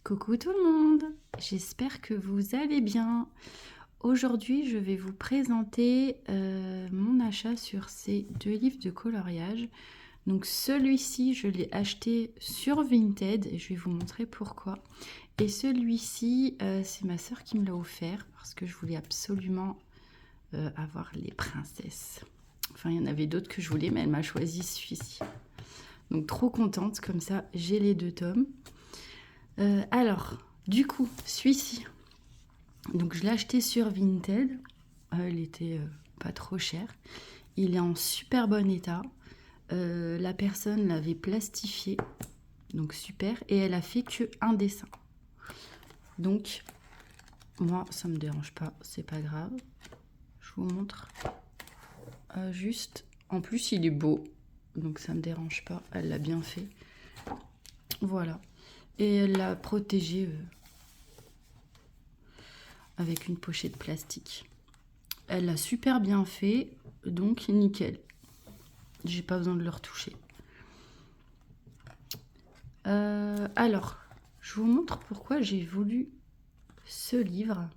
Coucou tout le monde, j'espère que vous allez bien. Aujourd'hui, je vais vous présenter mon achat sur ces deux livres de coloriage. Donc celui-ci, je l'ai acheté sur Vinted et je vais vous montrer pourquoi. Et celui-ci, c'est ma sœur qui me l'a offert parce que je voulais absolument avoir les princesses. Enfin, il y en avait d'autres que je voulais, mais elle m'a choisi celui-ci. Donc trop contente, comme ça, j'ai les deux tomes. Alors, du coup, celui-ci, donc je l'ai acheté sur Vinted. Il était pas trop cher. Il est en super bon état. La personne l'avait plastifié, donc super. Et elle a fait que un dessin. Donc, moi, ça me dérange pas, c'est pas grave. Je vous montre. Juste, en plus, il est beau. Donc, ça me dérange pas. Elle l'a bien fait. Voilà. Et elle l'a protégé avec une pochette plastique. Elle l'a super bien fait, donc nickel. J'ai pas besoin de le retoucher. Alors, je vous montre pourquoi j'ai voulu ce livre.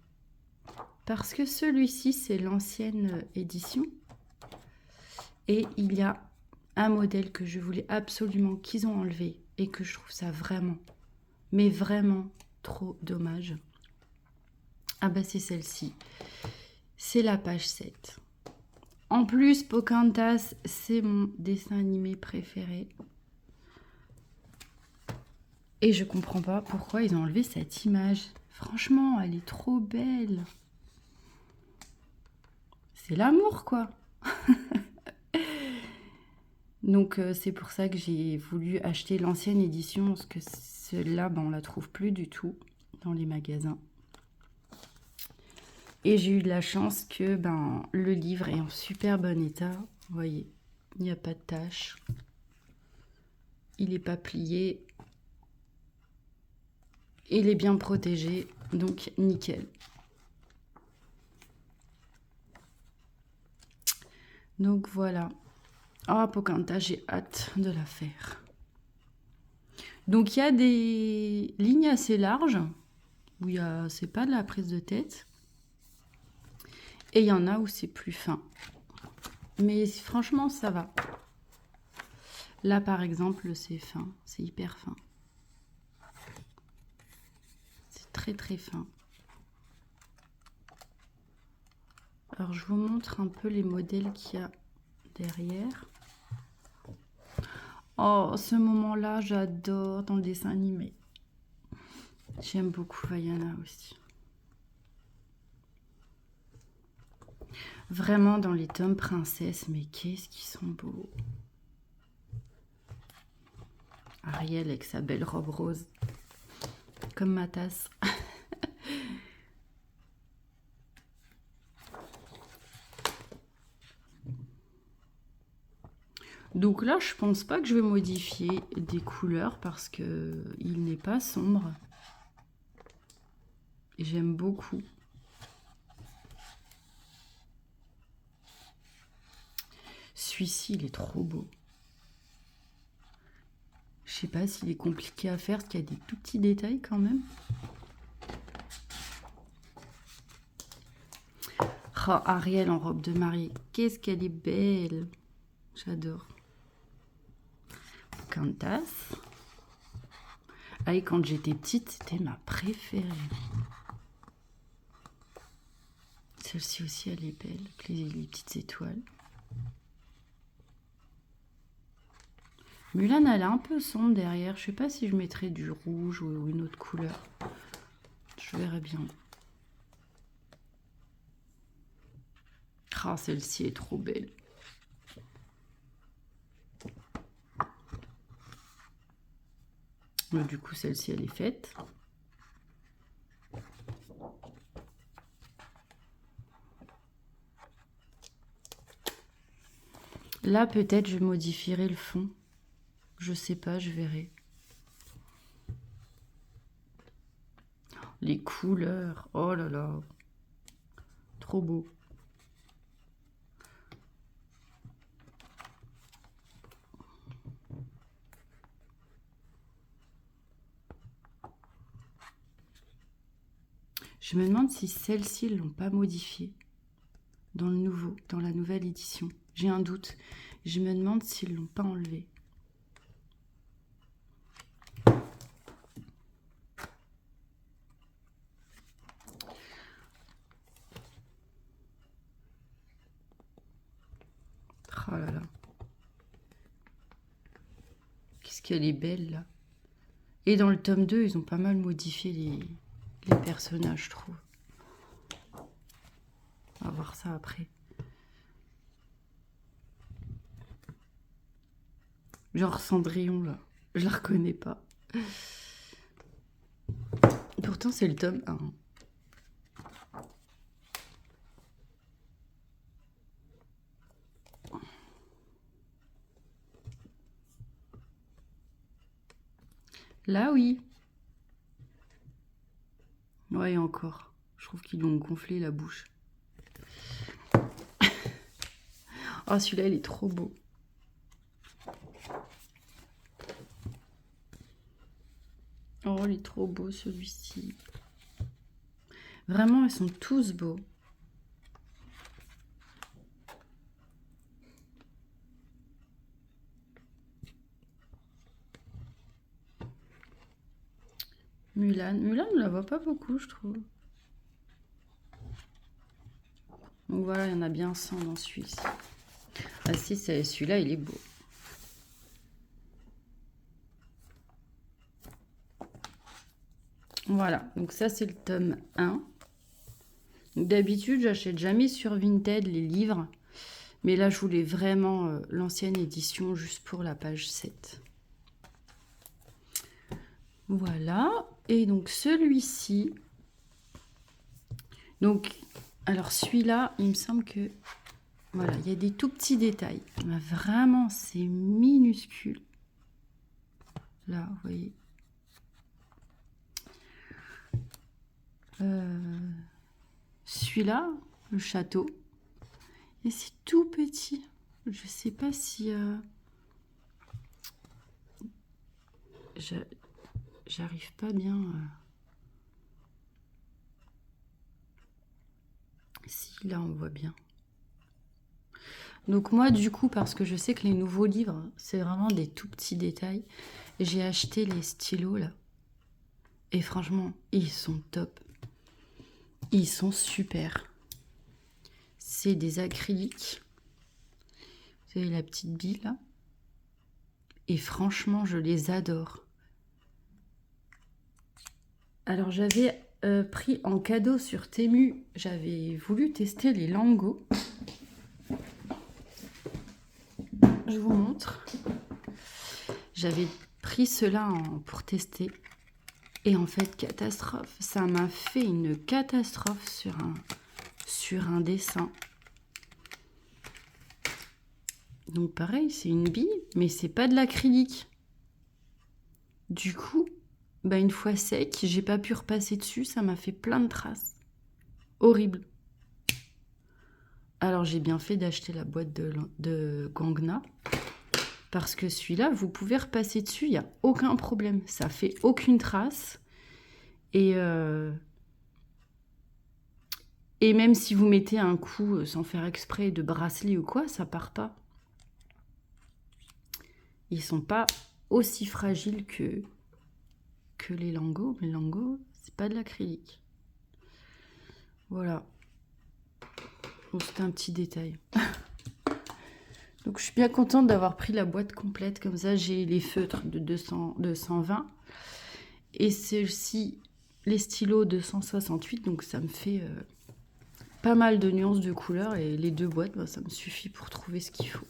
Parce que celui-ci, c'est l'ancienne édition. Et il y a un modèle que je voulais absolument qu'ils ont enlevé. Et que je trouve ça vraiment, mais vraiment trop dommage. Ah bah c'est celle-ci. C'est la page 7. En plus, Pocahontas, c'est mon dessin animé préféré. Et je comprends pas pourquoi ils ont enlevé cette image. Franchement, elle est trop belle. C'est l'amour, quoi. Donc, c'est pour ça que j'ai voulu acheter l'ancienne édition. Parce que celle-là, ben, on la trouve plus du tout dans les magasins. Et j'ai eu de la chance que ben, le livre est en super bon état. Vous voyez, il n'y a pas de tache. Il n'est pas plié. Il est bien protégé, donc nickel. Donc voilà. Ah, Pocahontas, j'ai hâte de la faire. Donc il y a des lignes assez larges, où c'est pas de la prise de tête. Et il y en a où c'est plus fin. Mais franchement, ça va. Là, par exemple, c'est fin. C'est hyper fin. C'est très très fin. Alors, je vous montre un peu les modèles qu'il y a derrière. Oh, ce moment-là, j'adore dans le dessin animé. J'aime beaucoup Vaiana aussi. Vraiment dans les tomes princesses, mais qu'est-ce qu'ils sont beaux. Ariel avec sa belle robe rose, comme ma tasse. Donc là, je pense pas que je vais modifier des couleurs parce que il n'est pas sombre. Et j'aime beaucoup. Celui-ci, il est trop beau. Je sais pas s'il est compliqué à faire, parce qu'il y a des tout petits détails quand même. Oh, Ariel en robe de mariée. Qu'est-ce qu'elle est belle. J'adore. Pocahontas. Ah, et quand j'étais petite, c'était ma préférée. Celle-ci aussi, elle est belle, avec les petites étoiles. Mulan, elle est un peu sombre derrière. Je sais pas si je mettrais du rouge ou une autre couleur. Je verrai bien. Ah, celle-ci est trop belle. Donc, du coup, celle-ci, elle est faite. Là, peut-être, je modifierai le fond. Je sais pas, je verrai. Les couleurs, oh là là. Trop beau. Je me demande si celle-ci, ils l'ont pas modifiée dans la nouvelle édition. J'ai un doute. Je me demande s'ils l'ont pas enlevée. Oh là là. Qu'est-ce qu'elle est belle, là. Et dans le tome 2, ils ont pas mal modifié les personnages, je trouve. On va voir ça après. Genre Cendrillon, là. Je la reconnais pas. Pourtant, c'est le tome 1. Là, oui. Ouais, encore. Je trouve qu'ils lui ont gonflé la bouche. Oh, celui-là, il est trop beau. Oh, il est trop beau, celui-ci. Vraiment, ils sont tous beaux. Mulan, on la voit pas beaucoup, je trouve. Donc voilà, il y en a bien 100 dans celui-ci. Ah si, celui-là, il est beau. Voilà, donc ça, c'est le tome 1. D'habitude, j'achète jamais sur Vinted les livres. Mais là, je voulais vraiment l'ancienne édition juste pour la page 7. Voilà. Et donc, celui-ci... Donc, alors celui-là, il me semble que... Voilà, il y a des tout petits détails. Mais vraiment, c'est minuscule. Là, vous voyez. Celui-là, le château. Et c'est tout petit. Je sais pas si... J'arrive pas bien... Si, là, on voit bien. Donc moi, du coup, parce que je sais que les nouveaux livres, c'est vraiment des tout petits détails, j'ai acheté les stylos, là. Et franchement, ils sont top. Ils sont super. C'est des acryliques. Vous avez la petite bille, là. Et franchement, je les adore. Alors, j'avais pris en cadeau sur Temu, j'avais voulu tester les Lango. Je vous montre. J'avais pris cela pour tester. Et en fait, catastrophe. Ça m'a fait une catastrophe sur un dessin. Donc pareil, c'est une bille, mais c'est pas de l'acrylique. Du coup, bah une fois sec, j'ai pas pu repasser dessus. Ça m'a fait plein de traces. Horrible. Alors j'ai bien fait d'acheter la boîte de Gangna. Parce que celui-là, vous pouvez repasser dessus, il n'y a aucun problème. Ça fait aucune trace. Et même si vous mettez un coup sans faire exprès de bracelet ou quoi, ça part pas. Ils sont pas aussi fragiles que les Lango. Mais Lango, c'est pas de l'acrylique. Voilà. Bon, c'était un petit détail. Donc je suis bien contente d'avoir pris la boîte complète. Comme ça, j'ai les feutres de 220. Et ceux-ci, les stylos de 168. Donc ça me fait pas mal de nuances de couleurs. Et les deux boîtes, bah, ça me suffit pour trouver ce qu'il faut.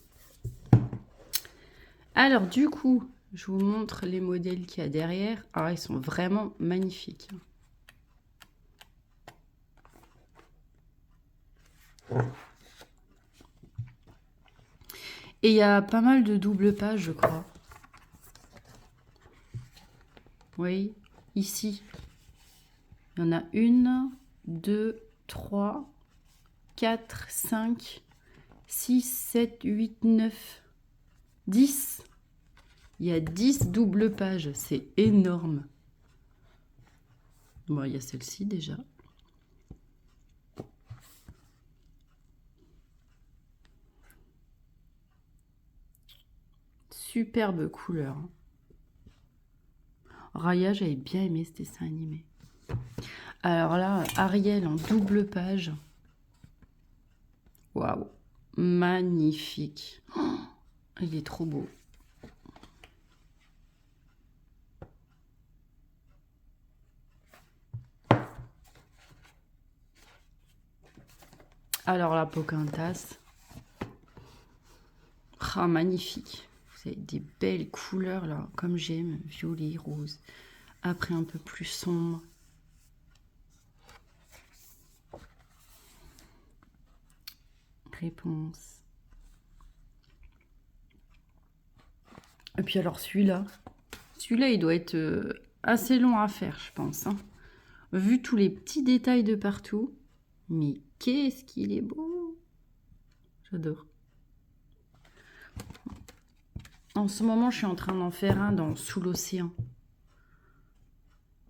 Alors du coup, je vous montre les modèles qu'il y a derrière. Alors ils sont vraiment magnifiques. Et il y a pas mal de double pages, je crois. Oui, ici. Il y en a 1, 2, 3, 4, 5, 6, 7, 8, 9, 10. Il y a 10 doubles pages. C'est énorme. Bon, il y a celle-ci déjà. superbe couleur. Raya, j'avais bien aimé ce dessin animé. Alors là, Ariel en double page. Waouh, magnifique. Oh, il est trop beau. Alors la Pocahontas. Ah, magnifique. Vous avez des belles couleurs là, comme j'aime, violet, rose. Après un peu plus sombre. Réponse. Et puis alors celui-là, il doit être assez long à faire, je pense. Hein. Vu tous les petits détails de partout. Mais qu'est-ce qu'il est beau! J'adore. En ce moment, je suis en train d'en faire un dans Sous l'océan.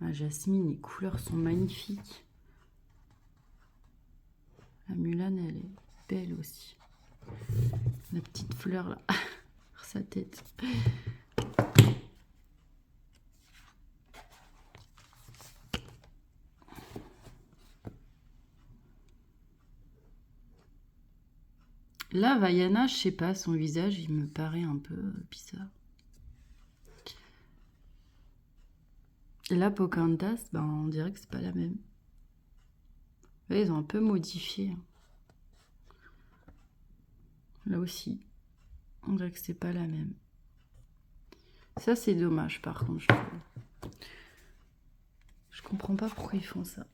Ah, Jasmine, les couleurs sont magnifiques. La Mulan, elle est belle aussi. La petite fleur là, sur sa tête. Là, Vaiana, je sais pas, son visage, il me paraît un peu bizarre. Là, Pocahontas, ben, on dirait que c'est pas la même. Là, ils ont un peu modifié. Là aussi, on dirait que c'est pas la même. Ça, c'est dommage, par contre, je trouve. Je comprends pas pourquoi ils font ça.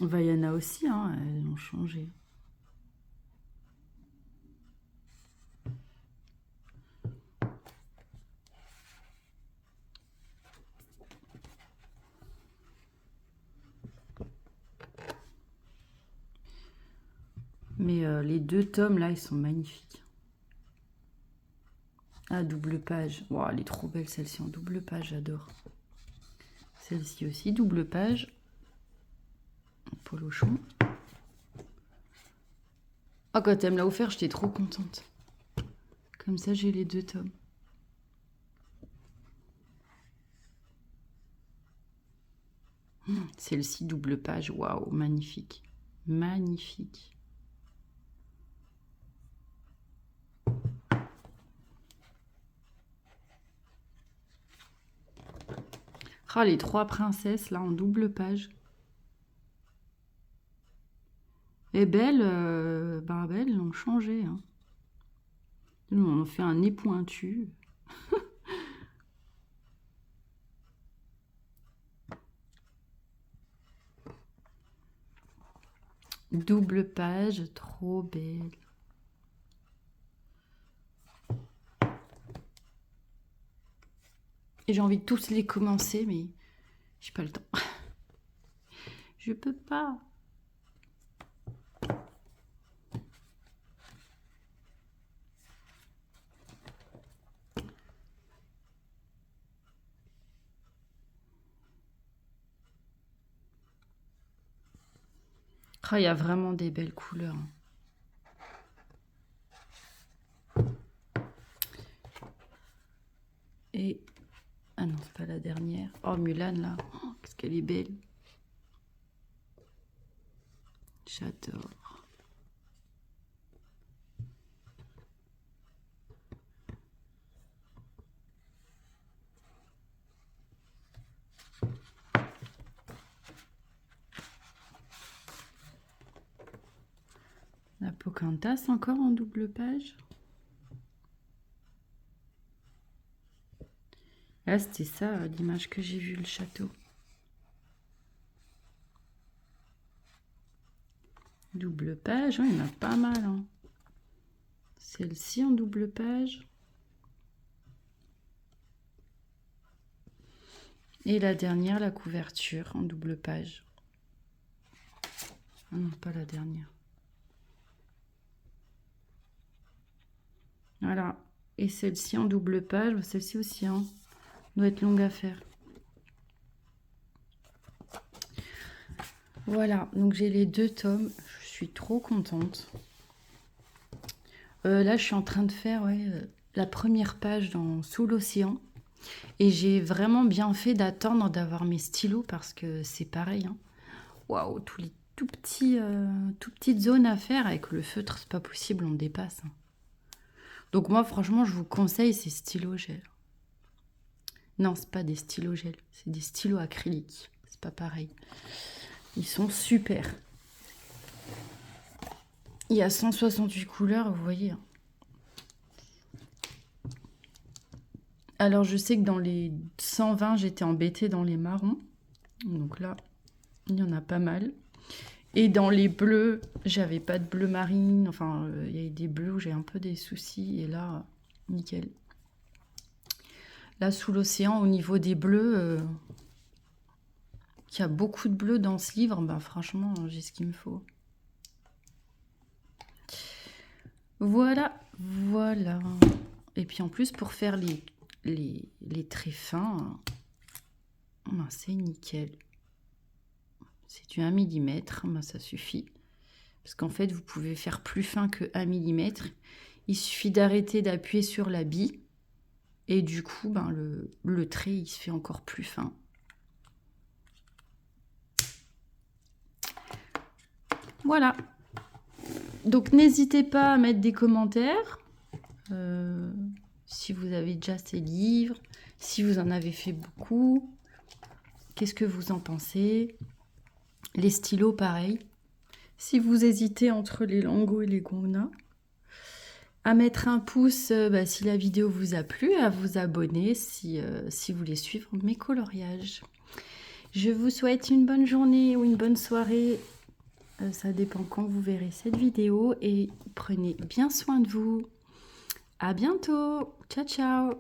Vaiana aussi, hein, elles ont changé. Mais les deux tomes, là, ils sont magnifiques. Ah, double page. Wow, elle est trop belle, celle-ci en double page, j'adore. Celle-ci aussi, double page. Polochon. Oh, quand elle me l'a offert, j'étais trop contente. Comme ça, j'ai les deux tomes. Celle-ci, double page. Waouh, magnifique. Magnifique. Ah, les trois princesses, là, en double page. Et Belle, Belle, ils ont changé. Hein. Nous, on a fait un nez pointu. Double page, trop belle. Et j'ai envie de tous les commencer, mais j'ai pas le temps. Je peux pas. Ah, il y a vraiment des belles couleurs. Et... Ah non, c'est pas la dernière. Oh, Mulan, là. Oh, qu'est-ce qu'elle est belle. J'adore. La Pocahontas, encore en double page. Là, c'était ça, l'image que j'ai vue, le château. Double page, il y en a pas mal. Hein. Celle-ci en double page. Et la dernière, la couverture en double page. Ah non, pas la dernière. Voilà. Et celle-ci en double page, celle-ci aussi, hein. Doit être longue à faire. Voilà, donc j'ai les 2 tomes. Je suis trop contente. Là, je suis en train de faire la première page dans Sous l'océan. Et j'ai vraiment bien fait d'attendre d'avoir mes stylos parce que c'est pareil, hein. Waouh, tous les tout petites zones à faire avec le feutre, c'est pas possible, on dépasse, hein. Donc moi, franchement, je vous conseille ces stylos gel. Non, c'est pas des stylos gel, c'est des stylos acryliques. C'est pas pareil. Ils sont super. Il y a 168 couleurs, vous voyez, hein. Alors, je sais que dans les 120, j'étais embêtée dans les marrons. Donc là, il y en a pas mal. Et dans les bleus, j'avais pas de bleu marine. Enfin, il y a des bleus où j'ai un peu des soucis. Et là, nickel. Là, Sous l'océan, au niveau des bleus, il y a beaucoup de bleus dans ce livre. Bah, franchement, j'ai ce qu'il me faut. Voilà, voilà. Et puis en plus, pour faire les traits fins, ben, c'est nickel. C'est du 1 mm, ben, ça suffit. Parce qu'en fait, vous pouvez faire plus fin que 1 mm. Il suffit d'arrêter d'appuyer sur la bille. Et du coup, ben, le trait, il se fait encore plus fin. Voilà. Donc, n'hésitez pas à mettre des commentaires. Si vous avez déjà ces livres, si vous en avez fait beaucoup, qu'est-ce que vous en pensez? Les stylos, pareil. Si vous hésitez entre les Lango et les Gongna, à mettre un pouce bah, si la vidéo vous a plu, à vous abonner si vous voulez suivre mes coloriages. Je vous souhaite une bonne journée ou une bonne soirée. Ça dépend quand vous verrez cette vidéo et prenez bien soin de vous. À bientôt. Ciao, ciao.